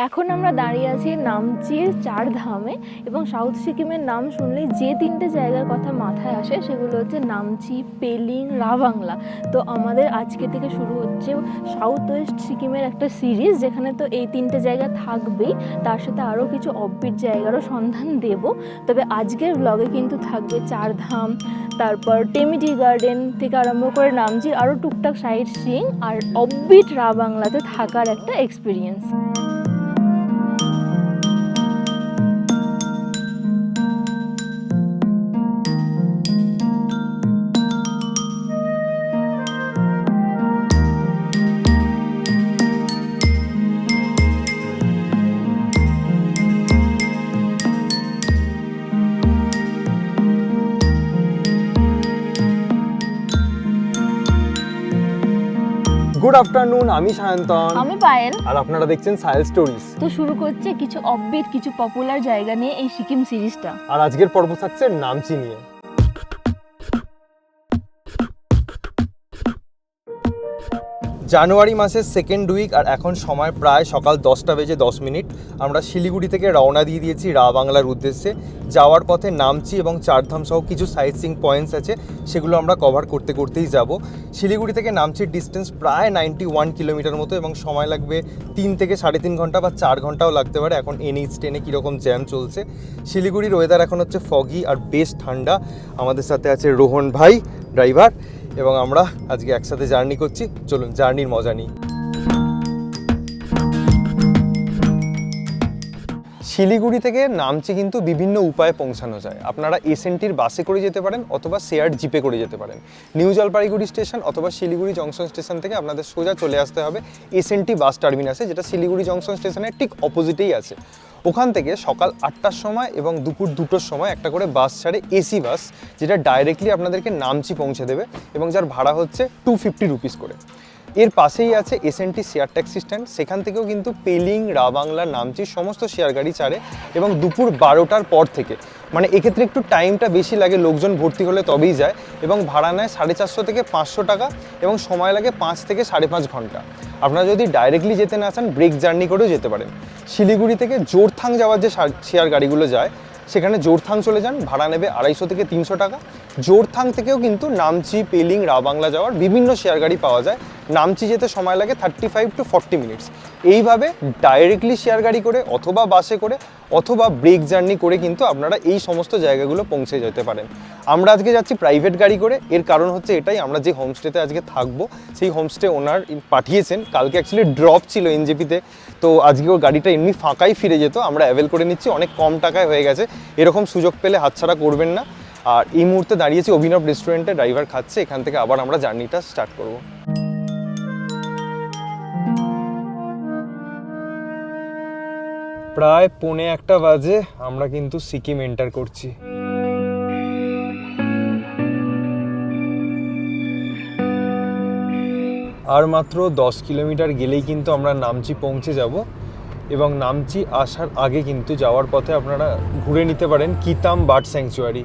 এখন আমরা দাঁড়িয়ে আছি নামচির চারধামে এবং সাউথ সিকিমের নাম শুনলেই যে তিনটে জায়গার কথা মাথায় আসে সেগুলো হচ্ছে নামচি, পেলিং, রাবাংলা। তো আমাদের আজকে থেকে শুরু হচ্ছে সাউথ ওয়েস্ট সিকিমের একটা সিরিজ, যেখানে তো এই তিনটে জায়গা থাকবেই, তার সাথে আরও কিছু অফবিট জায়গারও সন্ধান দেব। তবে আজকের ব্লগে কিন্তু থাকবে চারধাম, তারপর টেমিটি গার্ডেন থেকে আরম্ভ করে নামচির আরও টুকটাক সাইট সিইং আর অফবিট রাবাংলাতে থাকার একটা এক্সপিরিয়েন্স। গুড আফটারনুন, আমি সায়ন্তন, আমি পায়েল। আর আপনারা দেখছেন সায়েল স্টোরিজ। তো শুরু করছে কিছু অফবিট, কিছু পপুলার জায়গা নিয়ে এই সিকিম সিরিজটা। আর আজকের পর্ব থাকছে নামচি নিয়ে। জানুয়ারি মাসের সেকেন্ড উইক, আর এখন সময় প্রায় সকাল 10:10। আমরা শিলিগুড়ি থেকে রওনা দিয়ে দিয়েছি রাবাংলার উদ্দেশ্যে। যাওয়ার পথে নামচি এবং চারধাম সহ কিছু সাইট সিইং পয়েন্টস আছে, সেগুলো আমরা কভার করতে করতেই যাব। শিলিগুড়ি থেকে নামচির ডিস্টেন্স প্রায় 91 কিলোমিটার মতো, এবং সময় লাগবে 3 থেকে 3.5 ঘন্টা বা 4 ঘন্টাও লাগতে পারে। এখন NH10 কীরকম জ্যাম চলছে। শিলিগুড়ির ওয়েদার এখন হচ্ছে ফগি আর বেশ ঠান্ডা। আমাদের সাথে আছে রোহন ভাই, ড্রাইভার, এবং আমরা আজকে একসাথে জার্নি করছি। চলুন জার্নির মজা নিই। শিলিগুড়ি থেকে নামচি কিন্তু বিভিন্ন উপায়ে পৌঁছানো যায়। আপনারা SNTর বাসে করে যেতে পারেন, অথবা শেয়ার জিপে করে যেতে পারেন। নিউ জলপাইগুড়ি স্টেশন অথবা শিলিগুড়ি জংশন স্টেশন থেকে আপনাদের সোজা চলে আসতে হবে SNT বাস টার্মিনাসে, যেটা শিলিগুড়ি জংশন স্টেশনের ঠিক অপোজিটেই আছে। ওখান থেকে সকাল 8টার সময় এবং দুপুর 2টোর সময় একটা করে বাস ছাড়ে, AC বাস, যেটা ডাইরেক্টলি আপনাদেরকে নামচি পৌঁছে দেবে, এবং যার ভাড়া হচ্ছে 250 রুপিস করে। এর পাশেই আছে SNT শেয়ার ট্যাক্সি স্ট্যান্ড, সেখান থেকেও কিন্তু পেলিং, রাবাংলা, নামচির সমস্ত শেয়ার গাড়ি ছাড়ে, এবং দুপুর 12টার পর থেকে, মানে এক্ষেত্রে একটু টাইমটা বেশি লাগে, লোকজন ভর্তি হলে তবেই যায়, এবং ভাড়া নেয় 450 থেকে 500 টাকা, এবং সময় লাগে 5 থেকে 5.5 ঘন্টা। আপনারা যদি ডাইরেক্টলি যেতে না চান, ব্রেক জার্নি করেও যেতে পারেন। শিলিগুড়ি থেকে জোরথাং যাওয়ার যে শেয়ার গাড়িগুলো যায়, সেখানে জোরথাং চলে যান, ভাড়া নেবে 250 থেকে 300 টাকা। জোরথাং থেকেও কিন্তু নামচি, পেলিং, রাবাংলা যাওয়ার বিভিন্ন শেয়ার গাড়ি পাওয়া যায়। নামচি যেতে সময় লাগে 35 to 40 মিনিটস। এইভাবে ডাইরেক্টলি শেয়ার গাড়ি করে, অথবা বাসে করে, অথবা ব্রেক জার্নি করে কিন্তু আপনারা এই সমস্ত জায়গাগুলো পৌঁছে যেতে পারেন। আমরা আজকে যাচ্ছি প্রাইভেট গাড়ি করে। এর কারণ হচ্ছে এটাই, আমরা যে হোমস্টেতে আজকে থাকবো, সেই হোমস্টে ওনার পাঠিয়েছেন। কালকে অ্যাকচুয়ালি ড্রপ ছিল NJPতে, তো আজকে ওর গাড়িটা এমনি ফাঁকাই ফিরে যেত। আমরা অ্যাভেল করে নিচ্ছি, অনেক কম টাকায় হয়ে গেছে। এরকম সুযোগ পেলে হাতছাড়া করবেন না। আর এই মুহূর্তে দাঁড়িয়েছি অভিনব রেস্টুরেন্টে, ড্রাইভার খাচ্ছে। এখান থেকে আবার আমরা জার্নিটা স্টার্ট করবো। প্রায় 1:45 বাজে, আমরা কিন্তু সিকিম এন্টার করছি। আর মাত্র 10 কিলোমিটার গেলেই কিন্তু আমরা নামচি পৌঁছে যাব, এবং নামচি আসার আগে কিন্তু যাওয়ার পথে আপনারা ঘুরে নিতে পারেন কিতাম বার্ড স্যাংচুয়ারি।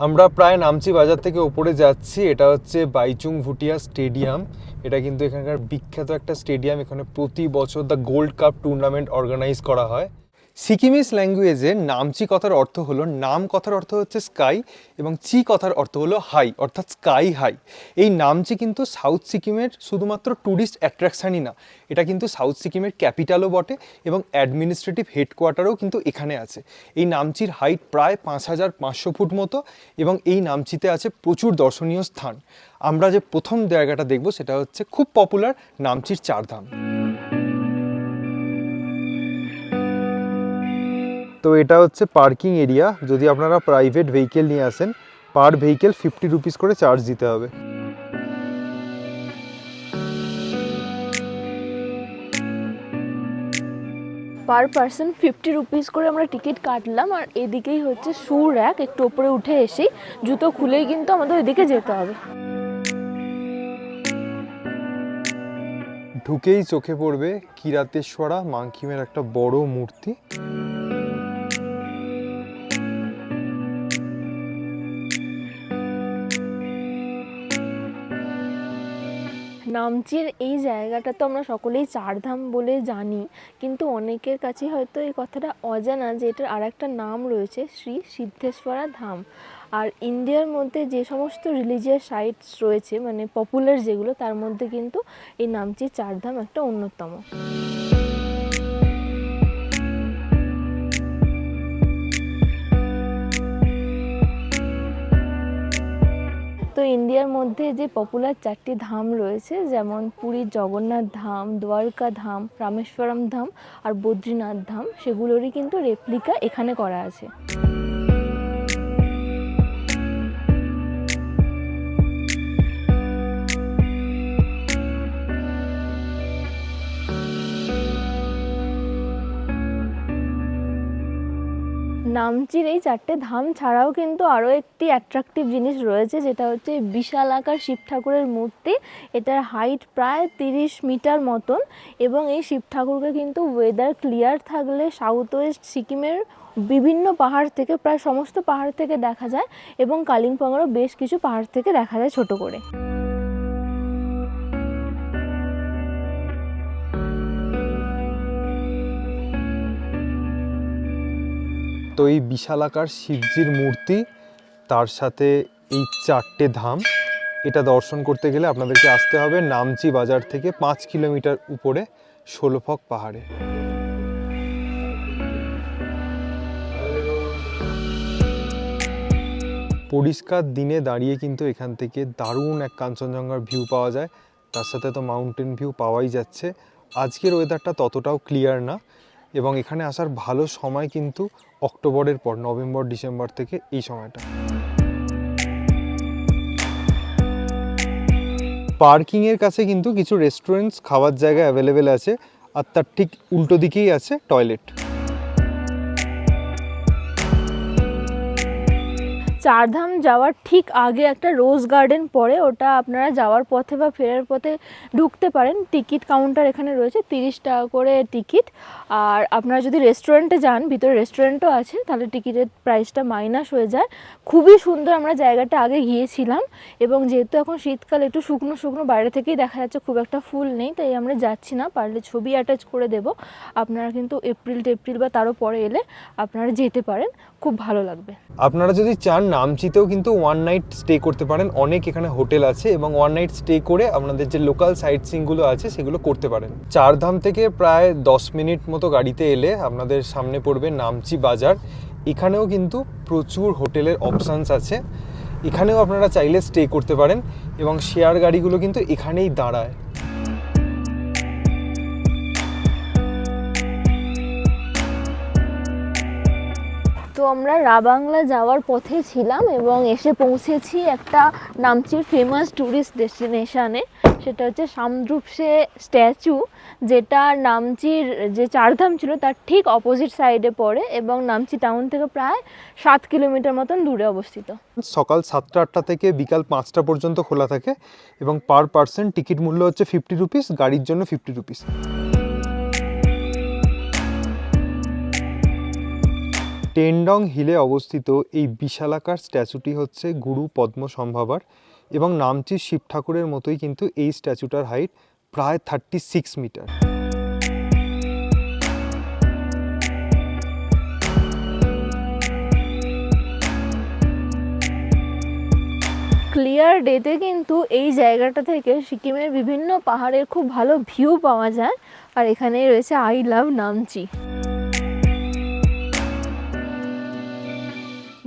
আমরা প্রায় নামচি বাজার থেকে উপরে যাচ্ছি। এটা হচ্ছে বাইচুং ভুটিয়া স্টেডিয়াম। এটা কিন্তু এখানকার বিখ্যাত একটা স্টেডিয়াম। এখানে প্রতি বছর the gold cup tournament organise করা হয়। সিকিমিস ল্যাঙ্গুয়েজে নামচি কথার অর্থ হলো, নাম কথার অর্থ হচ্ছে স্কাই, এবং চি কথার অর্থ হলো হাই, অর্থাৎ স্কাই হাই। এই নামচি কিন্তু সাউথ সিকিমের শুধুমাত্র ট্যুরিস্ট অ্যাট্রাকশানই না, এটা কিন্তু সাউথ সিকিমের ক্যাপিটালও বটে, এবং অ্যাডমিনিস্ট্রেটিভ হেডকোয়ার্টারও কিন্তু এখানে আছে। এই নামচির হাইট প্রায় 5500 ফুট মতো, এবং এই নামচিতে আছে প্রচুর দর্শনীয় স্থান। আমরা যে প্রথম জায়গাটা দেখব সেটা হচ্ছে খুব পপুলার নামচির চারধাম। তো এটা হচ্ছে পার্কিং এরিয়া। যদি আপনারা প্রাইভেট ভেহিকেল নিয়ে আসেন, পার ভেহিকেল 50 রুপিস করে চার্জ দিতে হবে। পার পার্সন 50 রুপিস করে আমরা টিকিট কাটলাম। আর এদিকেই হচ্ছে শু র্যাক, একটু ওপরে উঠে এসেই জুতো খুলেই কিন্তু আমাদের ওইদিকে যেতে হবে। ঢুকেই চোখে পড়বে কিরাতেশ্বরা মাংকিমের একটা বড় মূর্তি। নামচির এই জায়গাটা তো আমরা সকলেই চারধাম বলে জানি, কিন্তু অনেকের কাছে হয়তো এই কথাটা অজানা যে এটার আর একটা নাম রয়েছে, শ্রী সিদ্ধেশ্বরা ধাম। আর ইন্ডিয়ার মধ্যে যে সমস্ত রিলিজিয়াস সাইটস রয়েছে, মানে পপুলার যেগুলো, তার মধ্যে কিন্তু এই নামচির চারধাম একটা অন্যতম। তো ইন্ডিয়ার মধ্যে যে পপুলার 4টি ধাম রয়েছে, যেমন পুরীর জগন্নাথ ধাম, দ্বারকা ধাম, রামেশ্বরম ধাম আর বদ্রীনাথ ধাম, সেগুলোরই কিন্তু রেপ্লিকা এখানে করা আছে। নামচির এই 4টে ধাম ছাড়াও কিন্তু আরও একটি অ্যাট্রাকটিভ জিনিস রয়েছে, যেটা হচ্ছে বিশালাকার শিব ঠাকুরের মূর্তি। এটার হাইট প্রায় 30 মিটার মতন, এবং এই শিব ঠাকুরকে কিন্তু ওয়েদার ক্লিয়ার থাকলে সাউথ ওয়েস্ট সিকিমের বিভিন্ন পাহাড় থেকে, প্রায় সমস্ত পাহাড় থেকে দেখা যায়, এবং কালিম্পংয়েরও বেশ কিছু পাহাড় থেকে দেখা যায় ছোট করে। তো এই বিশালাকার শিবজির মূর্তি, তার সাথে এই 4টে ধাম, এটা দর্শন করতে গেলে আপনাদেরকে আসতে হবে নামচি বাজার থেকে 5 কিলোমিটার উপরে ষোলফক পাহাড়ে। পরিষ্কার দিনে দাঁড়িয়ে কিন্তু এখান থেকে দারুণ এক কাঞ্চনজঙ্ঘার ভিউ পাওয়া যায়, তার সাথে তো মাউন্টেন ভিউ পাওয়াই যাচ্ছে। আজকের ওয়েদারটা ততটাও ক্লিয়ার না, এবং এখানে আসার ভালো সময় কিন্তু অক্টোবরের পর, নভেম্বর ডিসেম্বর থেকে এই সময়টা। পার্কিংয়ের কাছে কিন্তু কিছু রেস্টুরেন্টস, খাওয়ার জায়গা অ্যাভেলেবেল আছে, আর তার ঠিক উল্টো দিকেই আছে টয়লেট। চারধাম যাওয়ার ঠিক আগে একটা রোজ গার্ডেন পড়ে, ওটা আপনারা যাওয়ার পথে বা ফেরার পথে ঢুকতে পারেন। টিকিট কাউন্টার এখানে রয়েছে, 30 টাকা করে টিকিট। আর আপনারা যদি রেস্টুরেন্টে যান, ভিতরে রেস্টুরেন্টও আছে, তাহলে টিকিটের প্রাইসটা মাইনাস হয়ে যায়। খুবই সুন্দর, আমরা জায়গাটা আগে গিয়েছিলাম, এবং যেহেতু এখন শীতকাল, একটু শুকনো শুকনো বাইরে থেকেই দেখা যাচ্ছে, খুব একটা ফুল নেই, তাই আমরা যাচ্ছি না। পারলে ছবি অ্যাটাচ করে দেব, আপনারা কিন্তু এপ্রিল বা তারও পরে এলে আপনারা যেতে পারেন, খুব ভালো লাগবে। আপনারা যদি চান নামচিতেও কিন্তু 1 নাইট স্টে করতে পারেন, অনেক এখানে হোটেল আছে, এবং 1 নাইট স্টে করে আপনাদের যে লোকাল সাইট সিইংগুলো আছে সেগুলো করতে পারেন। চারধাম থেকে প্রায় 10 মিনিট মতো গাড়িতে এলে আপনাদের সামনে পড়বে নামচি বাজার। এখানেও কিন্তু প্রচুর হোটেলের অপশানস আছে, এখানেও আপনারা চাইলে স্টে করতে পারেন, এবং শেয়ার গাড়িগুলো কিন্তু এখানেই দাঁড়ায়। তো আমরা রাবাংলা যাওয়ার পথে ছিলাম এবং এসে পৌঁছেছি একটা নামচির ফেমাস ট্যুরিস্ট ডেস্টিনেশনে, সেটা হচ্ছে সামদ্রুপসে স্ট্যাচু, যেটা নামচির যে চারধাম ছিল তার ঠিক অপোজিট সাইডে পড়ে, এবং নামচি টাউন থেকে প্রায় 7 কিলোমিটার মতন দূরে অবস্থিত। সকাল 7টা থেকে বিকাল 5টা পর্যন্ত খোলা থাকে, এবং পার পার্সন টিকিট মূল্য হচ্ছে 50 রুপিস, গাড়ির জন্য 50 রুপিস। টেন্ডং হিলে অবস্থিত এই বিশালাকার স্ট্যাচুটি হচ্ছে গুরু পদ্মসম্ভাবার, এবং নামচির শিব ঠাকুরের মতোই কিন্তু এই স্ট্যাচুটার হাইট প্রায় 36 মিটার। ক্লিয়ার ডেতে কিন্তু এই জায়গাটা থেকে সিকিমের বিভিন্ন পাহাড়ের খুব ভালো ভিউ পাওয়া যায়। আর এখানেই রয়েছে আই লাভ নামচি।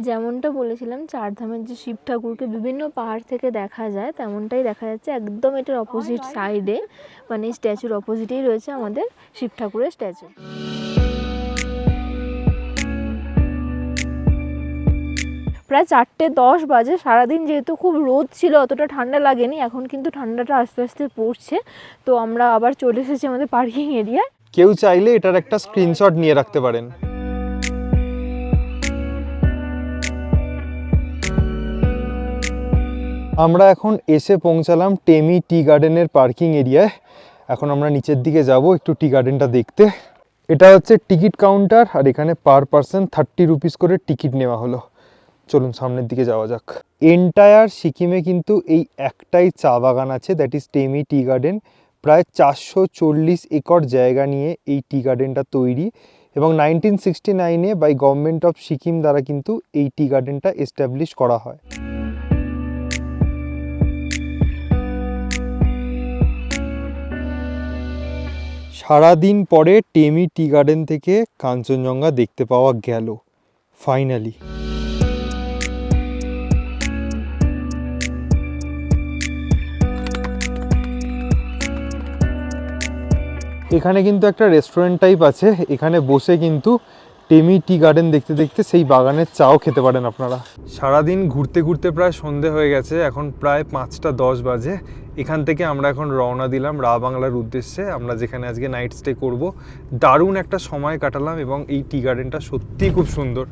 যেমনটা বলেছিলাম, চারধামের যে শিব ঠাকুরকে বিভিন্ন পাহাড় থেকে দেখা যায়, তেমনটাই দেখা যাচ্ছে একদম এটার অপোজিট সাইডে, মানে স্ট্যাচুর অপোজিটেই রয়েছে আমাদের শিব ঠাকুরের স্ট্যাচু। প্রায় 4:10 বাজে। সারাদিন যেহেতু খুব রোদ ছিল, অতটা ঠান্ডা লাগেনি, এখন কিন্তু ঠান্ডাটা আস্তে আস্তে পড়ছে। তো আমরা আবার চলে এসেছি আমাদের পার্কিং এরিয়ায়। কেউ চাইলে এটার একটা স্ক্রিনশট নিয়ে রাখতে পারেন। আমরা এখন এসে পৌঁছালাম টেমি টি গার্ডেনের পার্কিং এরিয়ায়। এখন আমরা নিচের দিকে যাব একটু টি গার্ডেনটা দেখতে। এটা হচ্ছে টিকিট কাউন্টার, আর এখানে পার পার্সন 30 রুপিস করে টিকিট নেওয়া হলো। চলুন সামনের দিকে যাওয়া যাক। এন্টায়ার সিকিমে কিন্তু এই একটাই চা বাগান আছে, that is Tammy tea garden. প্রায় 440 একর জায়গা নিয়ে এই টি গার্ডেনটা তৈরি এবং 1969-এ বাই গভর্নমেন্ট অফ সিকিম দ্বারা কিন্তু এই টি গার্ডেনটা এস্টাবলিশ করা হয়। সারাদিন পরে টেমি টি গার্ডেন থেকে কাঞ্চনজঙ্ঘা দেখতে পাওয়া গেল ফাইনালি। এখানে কিন্তু একটা রেস্টুরেন্ট টাইপ আছে, এখানে বসে কিন্তু টেমি টি গার্ডেন দেখতে দেখতে সেই বাগানের চাও খেতে পারেন আপনারা। সারাদিন ঘুরতে ঘুরতে প্রায় সন্ধে হয়ে গেছে, এখন প্রায় 5টা 10 বাজে। এখান থেকে আমরা এখন রওনা দিলাম রা বাংলার উদ্দেশ্যে, আমরা যেখানে আজকে নাইট স্টে করব। দারুণ একটা সময় কাটালাম এবং এই টি গার্ডেনটা সত্যিই খুব সুন্দর।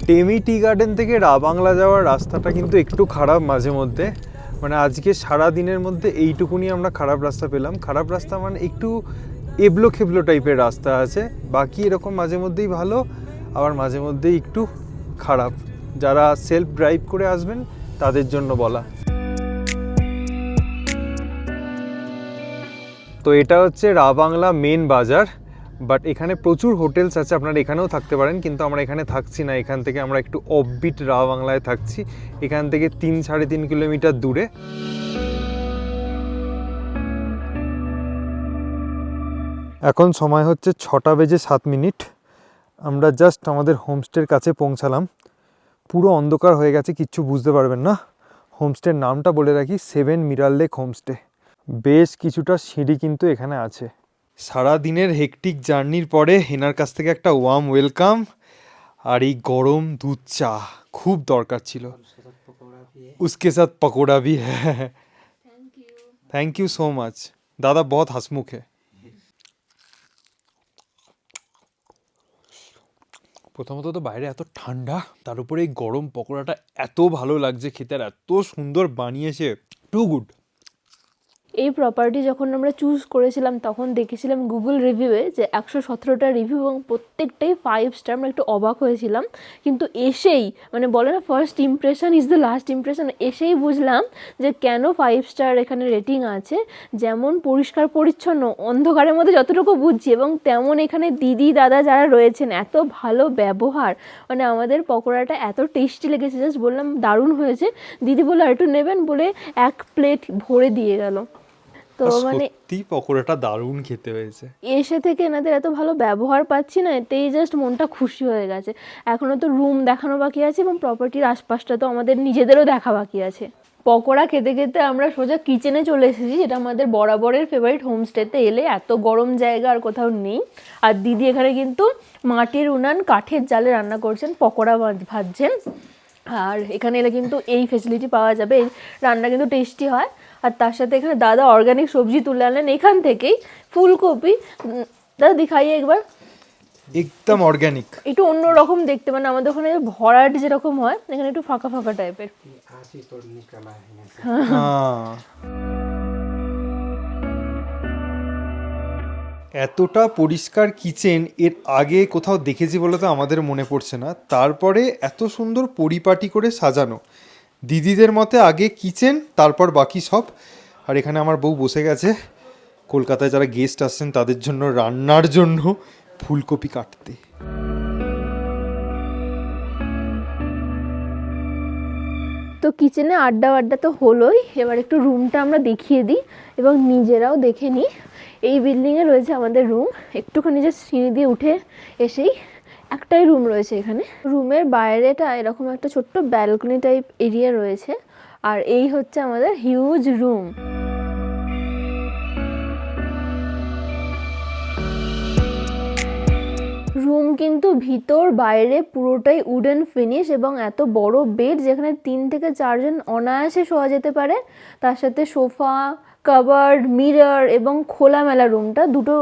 টেমি টি গার্ডেন থেকে রা বাংলা যাওয়ার রাস্তাটা কিন্তু একটু খারাপ মাঝে মধ্যে, মানে আজকে সারা দিনের মধ্যে এইটুকুনি আমরা খারাপ রাস্তা পেলাম। খারাপ রাস্তা মানে একটু এবলো খেবলো টাইপের রাস্তা আছে, বাকি এরকম মাঝে মধ্যেই ভালো, আবার মাঝে মধ্যেই একটু খারাপ। যারা সেলফ ড্রাইভ করে আসবেন তাদের জন্য বলা। তো এটা হচ্ছে রা বাংলা মেন বাজার, বাট এখানে প্রচুর হোটেলস আছে, আপনারা এখানেও থাকতে পারেন, কিন্তু আমরা এখানে থাকছি না। এখান থেকে আমরা একটু অফবিট রা বাংলায় থাকছি, এখান থেকে 3-3.5 কিলোমিটার দূরে। এখন সময় হচ্ছে 6:07। আমরা জাস্ট আমাদের হোমস্টের কাছে পৌঁছালাম। পুরো অন্ধকার হয়ে গেছে, কিচ্ছু বুঝতে পারবেন না। হোমস্টের নামটা বলে রাখি, 7 মিরার লেক হোমস্টে। বেশ কিছুটা সিঁড়ি কিন্তু এখানে আছে। সারা দিনের হেকটিক জার্নির পরে এনার কাছ থেকে একটা ওয়ার্ম ওয়েলকাম আর এই গরম দুধ চা খুব দরকার ছিল। उसके साथ पकौड़ा भी है। Thank you so much. दादा बहुत हंसमुख है। প্রথমত তো বাইরে এত ঠান্ডা, তার উপরে এই গরম পকোড়াটা এত ভালো লাগছে খেতে, আর এত সুন্দর বানিয়েছে, টু গুড। এই প্রপার্টি যখন আমরা চুজ করেছিলাম তখন দেখেছিলাম গুগল রিভিউয়ে যে 117টা রিভিউ এবং প্রত্যেকটাই 5 স্টার। আমরা একটু অবাক হয়েছিলাম, কিন্তু এসেই মানে বলে না first impression is the last impression, এসেই বুঝলাম যে কেন 5 স্টার এখানে রেটিং আছে। যেমন পরিষ্কার পরিচ্ছন্ন, অন্ধকারের মধ্যে যতটুকু বুঝছি, এবং তেমন এখানে দিদি দাদা যারা রয়েছেন এত ভালো ব্যবহার। মানে আমাদের পকোড়াটা এত টেস্টি লেগেছে, জাস্ট বললাম দারুণ হয়েছে। দিদি বললো আর একটু নেবেন, বলে 1 প্লেট ভরে দিয়ে গেল। তো মানে সত্যি পকোড়াটা দারুণ খেতে হয়েছে। এসে থেকে এনাদের এত ভালো ব্যবহার পাচ্ছি না, এতেই জাস্ট মনটা খুশি হয়ে গেছে। এখনও তো রুম দেখানো বাকি আছে এবং প্রপার্টির আশপাশটা তো আমাদের নিজেদেরও দেখা বাকি আছে। পকোড়া খেতে খেতে আমরা সোজা কিচেনে চলে এসেছি, যেটা আমাদের বরাবরের ফেভারিট হোমস্টেতে এলে এত গরম জায়গা আর কোথাও নেই। আর দিদি এখানে কিন্তু মাটির উনান কাঠের জালে রান্না করছেন, পকোড়া ভাজছেন। আর এখানে এলে কিন্তু এই ফেসিলিটি পাওয়া যাবে, এই রান্না কিন্তু টেস্টি হয়। আর তার সাথে এখানে দাদা অর্গানিক সবজি তুলে আনলেন এখান থেকেই, ফুলকপি। দাদা দিখাইয়ে একবার। একদম অর্গানিক, একটু অন্যরকম দেখতে, মানে আমাদের ওখানে ভরাট যেরকম হয়, এখানে একটু ফাঁকা ফাঁকা টাইপের। এতটা পরিষ্কার কিচেন এর আগে কোথাও দেখেছি বলে তো আমাদের মনে পড়ছে না। তারপরে এত সুন্দর পরিপাটি করে সাজানো। দিদিদের মতে আগে কিচেন, তারপর বাকি সব। আর এখানে আমার বউ বসে গেছে কলকাতায় যারা গেস্ট আসছেন তাদের জন্য রান্নার জন্য ফুলকপি কাটতে। তো কিচেনে আড্ডা তো হলোই, এবার একটু রুমটা আমরা দেখিয়ে দিই এবং নিজেরাও দেখে নিই। এই বিল্ডিংয়ে রয়েছে আমাদের রুম, একটুখানি যে সিঁড়ি দিয়ে উঠে এসেই একটাই রুম রয়েছে এখানে। রুমের বাইরেটা এরকম একটা ছোট্ট ব্যালকনি টাইপ এরিয়া রয়েছে, আর এই হচ্ছে আমাদের হিউজ রুম। রুম কিন্তু ভিতর বাইরে পুরোটাই উডেন ফিনিশ এবং এত বড় বেড, যেখানে 3 থেকে 4 জন অনায়াসে শোয়া যেতে পারে। তার সাথে সোফা, কাবার্ড, মিরর এবং খোলামেলা রুমটা, দুটো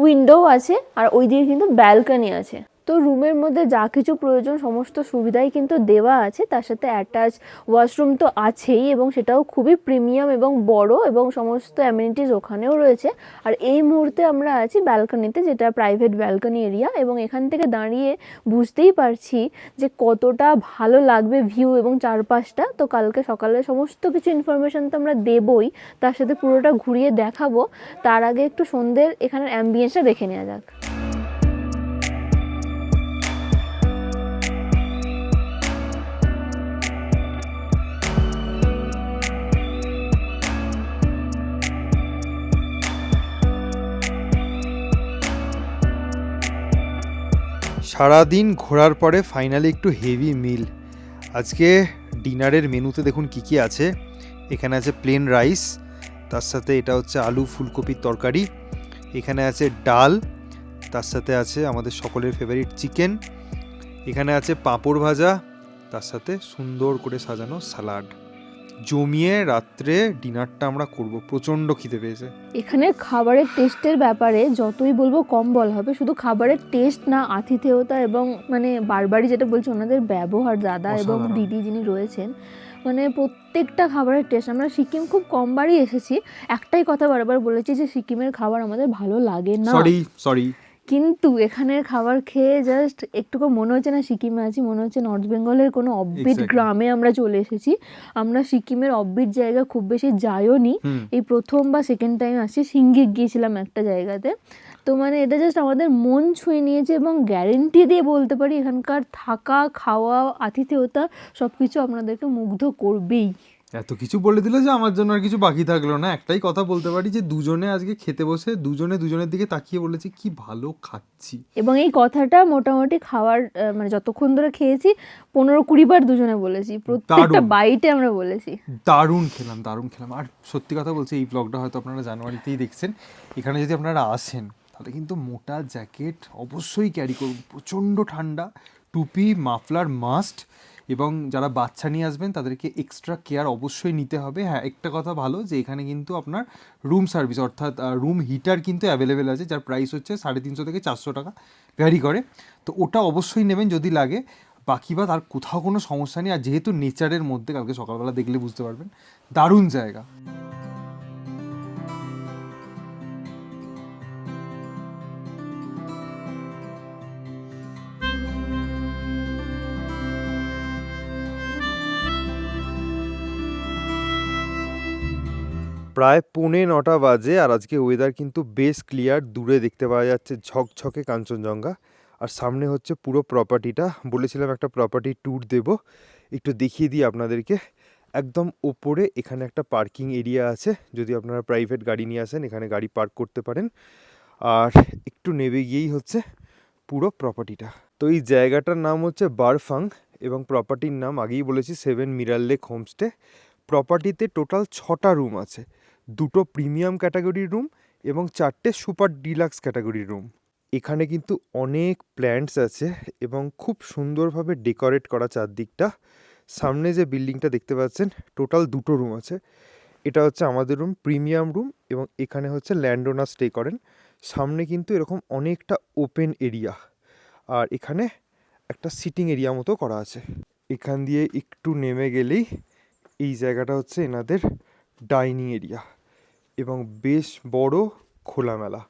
উইন্ডো আছে আর ওই দিকে কিন্তু ব্যালকনি আছে। তো রুমের মধ্যে যা কিছু প্রয়োজন সমস্ত সুবিধাই কিন্তু দেওয়া আছে, তার সাথে অ্যাটাচ ওয়াশরুম তো আছেই এবং সেটাও খুবই প্রিমিয়াম এবং বড়, এবং সমস্ত অ্যামিনিটিস ওখানেও রয়েছে। আর এই মুহূর্তে আমরা আছি ব্যালকনিতে, যেটা প্রাইভেট ব্যালকনি এরিয়া, এবং এখান থেকে দাঁড়িয়ে বুঝতেই পারছি যে কতটা ভালো লাগবে ভিউ এবং চারপাশটা। তো কালকে সকালে সমস্ত কিছু ইনফরমেশন তো আমরা দেবই, তার সাথে পুরোটা ঘুরিয়ে দেখাবো। তার আগে একটু সন্ধ্যের এখানের অ্যাম্বিয়েন্সটা দেখে নেওয়া যাক। সারাদিন ঘোরার পরে ফাইনালি একটু হেভি মিল। আজকে ডিনারের মেনুতে দেখুন কি কি আছে। এখানে আছে প্লেন রাইস, তার সাথে এটা হচ্ছে আলু ফুলকপির তরকারি, এখানে আছে ডাল, তার সাথে আছে আমাদের সকলের ফেভারিট চিকেন, এখানে আছে পাঁপড় ভাজা, তার সাথে সুন্দর করে সাজানো স্যালাড। জমিয়ে রাত্রে ডিনারটা আমরা করব, প্রচণ্ড খিদে পেয়েছে। এখানে খাবারের টেস্টের ব্যাপারে যতই বলবো কম বলা হবে। শুধু খাবারের টেস্ট না, আতিথেয়তা এবং মানে বারবারই যেটা বলছি ওনাদের ব্যবহার, দাদা এবং অসাধারণ। দিদি যিনি রয়েছেন, মানে প্রত্যেকটা খাবারের টেস্ট। আমরা সিকিম খুব কমবারই এসেছি, একটাই কথা বারবার বলেছি যে সিকিমের খাবার আমাদের ভালো লাগে না, সরি। কিন্তু এখানের খাবার খেয়ে জাস্ট একটুকু মনে হচ্ছে না সিকিমে আছি, মনে হচ্ছে নর্থ বেঙ্গলের কোনো অফবিট Exactly. গ্রামে আমরা চলে এসেছি। আমরা সিকিমের অফবিট জায়গা খুব বেশি যাইও নি, এই প্রথম বা সেকেন্ড টাইম আসছি। সিঙ্গিক গিয়েছিলাম একটা জায়গাতে। তো মানে এটা জাস্ট আমাদের মন ছুঁয়ে নিয়েছে, এবং গ্যারেন্টি দিয়ে বলতে পারি এখানকার থাকা খাওয়া আতিথেয়তা সব কিছু আপনাদেরকে মুগ্ধ করবেই। এত কিছু বলে দিল যে আমার জন্য আর কিছু বাকি থাকলো না। একটাই কথা বলতে পারি যে দুজনে আজকে খেতে বসে দুজনে দুজনের দিকে তাকিয়ে বলেছি কি ভালো খাচ্ছি। এবং এই কথাটা মোটামুটি খাওয়ার মানে যতক্ষণ ধরে খেয়েছি 15-20 বার দুজনে বলেছি, প্রত্যেকটা বাইটে আমরা বলেছি দারুণ খেলাম। আর সত্যি কথা বলছি, এই ব্লগটা হয়তো আপনারা জানুয়ারিতেই দেখছেন। এখানে যদি আপনারা আসেন তাহলে কিন্তু মোটা জ্যাকেট অবশ্যই ক্যারি করুন, প্রচণ্ড ঠান্ডা। টুপি মাফলার মাস্ট, এবং যারা বাচ্চা নিয়ে আসবেন তাদেরকে এক্সট্রা কেয়ার অবশ্যই নিতে হবে। হ্যাঁ, একটা কথা ভালো যে এখানে কিন্তু আপনার রুম সার্ভিস অর্থাৎ রুম হিটার কিন্তু অ্যাভেলেবেল আছে, যার প্রাইস হচ্ছে 350 থেকে 400 টাকা, ভ্যারি করে। তো ওটা অবশ্যই নেবেন যদি লাগে। বাকি বাদ আর কোথাও কোনো সমস্যা নেই। আর যেহেতু নেচারের মধ্যে, কালকে সকালবেলা দেখলে বুঝতে পারবেন, দারুণ জায়গা। প্রায় 9:45 বাজে, আর আজকে ওয়েদার কিন্তু বেশ ক্লিয়ার। দূরে দেখতে পাওয়া যাচ্ছে ঝকঝকে কাঞ্চনজঙ্ঘা, আর সামনে হচ্ছে পুরো প্রপার্টিটা। বলেছিলাম একটা প্রপার্টি ট্যুর দেব, একটু দেখিয়ে দিই আপনাদেরকে। একদম ওপরে এখানে একটা পার্কিং এরিয়া আছে, যদি আপনারা প্রাইভেট গাড়ি নিয়ে আসেন এখানে গাড়ি পার্ক করতে পারেন। আর একটু নেমে গিয়েই হচ্ছে পুরো প্রপার্টিটা। তো এই জায়গাটার নাম হচ্ছে বারফাং, এবং প্রপার্টির নাম আগেই বলেছি 7 মিরার লেক হোমস্টে। প্রপার্টিতে টোটাল 6টা রুম আছে, 2টো প্রিমিয়াম ক্যাটাগরির রুম এবং 4টে সুপার ডিলাক্স ক্যাটাগরির রুম। এখানে কিন্তু অনেক প্ল্যান্টস আছে এবং খুব সুন্দরভাবে ডেকোরেট করা চারদিকটা। সামনে যে বিল্ডিংটা দেখতে পাচ্ছেন, টোটাল 2টো রুম আছে। এটা হচ্ছে আমাদের রুম, প্রিমিয়াম রুম, এবং এখানে হচ্ছে ল্যান্ডওনার স্টে করেন। সামনে কিন্তু এরকম অনেকটা ওপেন এরিয়া, আর এখানে একটা সিটিং এরিয়া মতো করা আছে। এখান দিয়ে একটু নেমে গেলেই এই জায়গাটা হচ্ছে এনাদের ডাইনিং এরিয়া, এবং বেশ বড় খোলামেলা।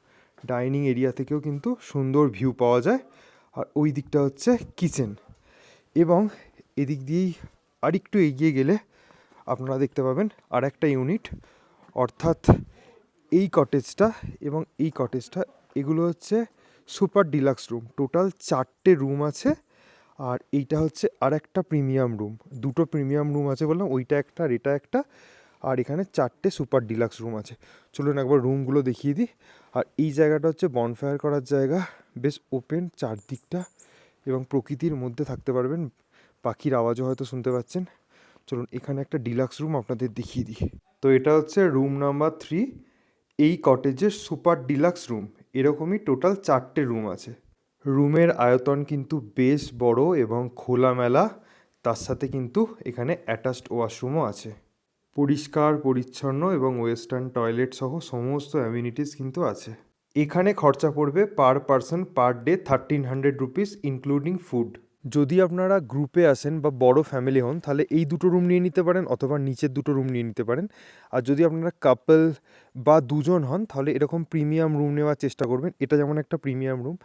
ডাইনিং এরিয়া থেকেও কিন্তু সুন্দর ভিউ পাওয়া যায়। আর ওই দিকটা হচ্ছে কিচেন, এবং এদিক দিয়েই আরেকটু এগিয়ে গেলে আপনারা দেখতে পাবেন আর একটা ইউনিট, অর্থাৎ এই কটেজটা এবং এই কটেজটা, এগুলো হচ্ছে সুপার ডিলাক্স রুম। টোটাল 4টে রুম আছে, আর এইটা হচ্ছে আর একটা প্রিমিয়াম রুম। 2টো প্রিমিয়াম রুম আছে বললাম, ওইটা একটা আর এটা একটা, আর এখানে 4টে সুপার ডিলাক্স রুম আছে। চলুন একবার রুমগুলো দেখিয়ে দিই। আর এই জায়গাটা হচ্ছে বনফায়ার করার জায়গা, বেশ ওপেন চারদিকটা, এবং প্রকৃতির মধ্যে থাকতে পারবেন। পাখির আওয়াজও হয়তো শুনতে পাচ্ছেন। চলুন এখানে একটা ডিলাক্স রুম আপনাদের দেখিয়ে দিই। তো এটা হচ্ছে রুম নাম্বার 3, এই কটেজের সুপার ডিলাক্স রুম। এরকমই টোটাল 4টে রুম আছে। রুমের আয়তন কিন্তু বেশ বড় এবং খোলামেলা, তার সাথে কিন্তু এখানে অ্যাটাচড ওয়াশরুমও আছে। পরিষ্কার পরিচ্ছন্ন এবং ওয়েস্টার্ন টয়লেট সহ সমস্ত অ্যামিনিটিস কিন্তু আছে। এখানে খরচা পড়বে per person per day 1300 rupees including food. যদি আপনারা গ্রুপে আসেন বা বড় ফ্যামিলি হন তাহলে এই দুটো রুম নিয়ে নিতে পারেন অথবা নিচের দুটো রুম নিয়ে নিতে পারেন। আর যদি আপনারা কাপল বা দুজন হন তাহলে এরকম প্রিমিয়াম রুম নেওয়ার চেষ্টা করবেন। এটা যেমন একটা প্রিমিয়াম রুম,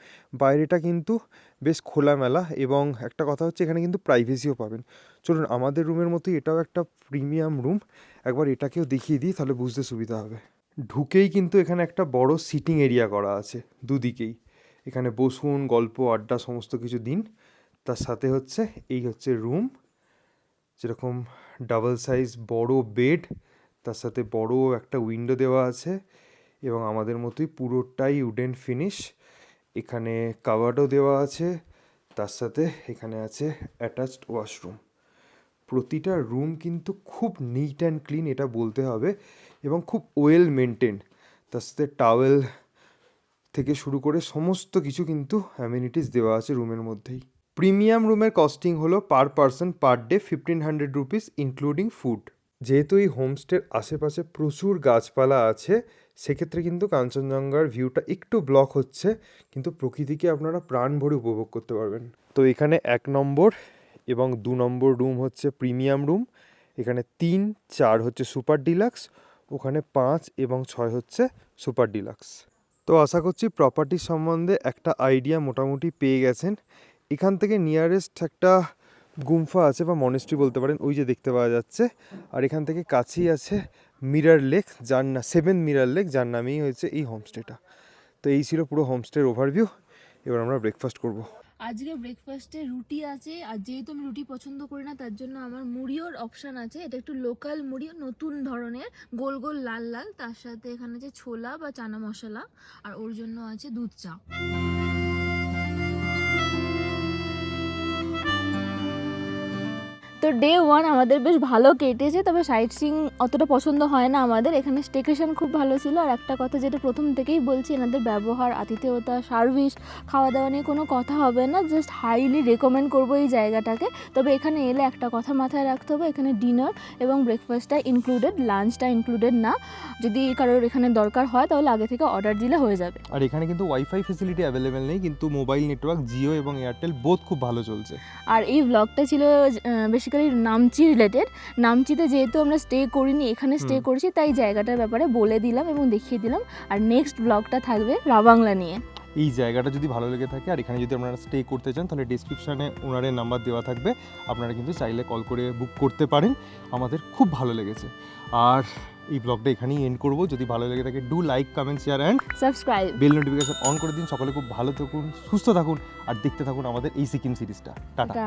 বাইরেটা কিন্তু বেশ খোলামেলা এবং একটা কথা হচ্ছে এখানে কিন্তু প্রাইভেসিও পাবেন। চলুন আমাদের রুমের মতোই এটাও একটা প্রিমিয়াম রুম, একবার এটাকেও দেখিয়ে দিই তাহলে বুঝতে সুবিধা হবে। ঢুকেই কিন্তু এখানে একটা বড় সিটিং এরিয়া করা আছে দুদিকেই, এখানে বসুন, গল্প আড্ডা সমস্ত কিছু দিন। তার সাথে হচ্ছে এই হচ্ছে রুম, যেরকম ডাবল সাইজ বড় বেড, তার সাথে বড় একটা উইন্ডো দেওয়া আছে এবং আমাদের মতোই পুরোটাই উডেন ফিনিশ। এখানে কাভার্ডও দেওয়া আছে, তার সাথে এখানে আছে অ্যাটাচড ওয়াশরুম। প্রতিটা রুম কিন্তু খুব নিট অ্যান্ড ক্লিন এটা বলতে হবে এবং খুব ওয়েল মেনটেন। তার সাথে টাওয়েল থেকে শুরু করে সমস্ত কিছু কিন্তু অ্যামিনিটিস দেওয়া আছে রুমের মধ্যেই। প্রিমিয়াম রুমের কস্টিং হলো per person per day 1500 rupees including food. যেহেতু এই হোমস্টের আশেপাশে প্রচুর গাছপালা আছে সেক্ষেত্রে কিন্তু কাঞ্চনজঙ্ঘার ভিউটা একটু ব্লক হচ্ছে, কিন্তু প্রকৃতিকে আপনারা প্রাণ ভরে উপভোগ করতে পারবেন। তো এখানে 1 নম্বর এবং 2 নম্বর রুম হচ্ছে প্রিমিয়াম রুম, এখানে 3, 4 হচ্ছে সুপার ডিলাক্স, ওখানে 5 এবং 6 হচ্ছে সুপার ডিলাক্স। তো আশা করছি প্রপার্টির সম্বন্ধে একটা আইডিয়া মোটামুটি পেয়ে গেছেন। এখান থেকে নিয়ারেস্ট একটা গুম্ফা আছে বা মনেস্ট্রি বলতে পারেন, ওই যে দেখতে পাওয়া যাচ্ছে। আর এখান থেকে কাছেই আছে মিরর লেক, যার না 7 মিরর লেক, যার নামেই হয়েছে এই হোমস্টেটা। তো এই ছিল পুরো হোমস্টের ওভারভিউ। এবার আমরা ব্রেকফাস্ট করব। আজকে ব্রেকফাস্টে রুটি আছে, আর যেহেতু আমি রুটি পছন্দ করি না তার জন্য আমার মুড়িওর অপশান আছে। এটা একটু লোকাল মুড়ি, নতুন ধরনের, গোল গোল লাল লাল। তার সাথে এখানে আছে ছোলা বা চানা মশলা, আর ওর জন্য আছে দুধ চা। তো ডে 1 আমাদের বেশ ভালো কেটেছে, তবে সাইট সিইং অতটা পছন্দ হয় না আমাদের। এখানে স্টেকেশন খুব ভালো ছিল। আর একটা কথা যেটা প্রথম থেকেই বলছি, এনাদের ব্যবহার, আতিথেয়তা, সার্ভিস, খাওয়া দাওয়া নিয়ে কোনো কথা হবে না, জাস্ট হাইলি রেকমেন্ড করবো এই জায়গাটাকে। তবে এখানে এলে একটা কথা মাথায় রাখতে হবে, এখানে ডিনার এবং ব্রেকফাস্টটা ইনক্লুডেড, লাঞ্চটা ইনক্লুডেড না। যদি কারোর এখানে দরকার হয় তাহলে আগে থেকে অর্ডার দিলে হয়ে যাবে। আর এখানে কিন্তু ওয়াইফাই ফেসিলিটি অ্যাভেলেবেল নেই, কিন্তু মোবাইল নেটওয়ার্ক জিও এবং এয়ারটেল বোথ খুব ভালো চলছে। আর এই ব্লগটা ছিল বেসিক্যালি নামচি রিলেটেড। নামচিতে যেহেতু আমরা স্টে করিনি, এখানে স্টে করেছি, তাই জায়গাটার ব্যাপারে বলে দিলাম এবং দেখিয়ে দিলাম। আর নেক্সট ব্লগটা থাকবে রাবাংলা নিয়ে। এই জায়গাটা যদি ভালো লেগে থাকে আর এখানে যদি আপনারা স্টে করতে চান তাহলে ডিসক্রিপশানে ওনারের নাম্বার দেওয়া থাকবে, আপনারা কিন্তু চাইলে কল করে বুক করতে পারেন। আমাদের খুব ভালো লেগেছে। আর এই ব্লগটা এখানেই এন্ড করবো। যদি ভালো লেগে থাকে do like, comment, share and subscribe, bell notification on করে দিন। সকলে খুব ভালো থাকুন, সুস্থ থাকুন আর দেখতে থাকুন আমাদের এই সিকিম সিরিজটা। টাটা।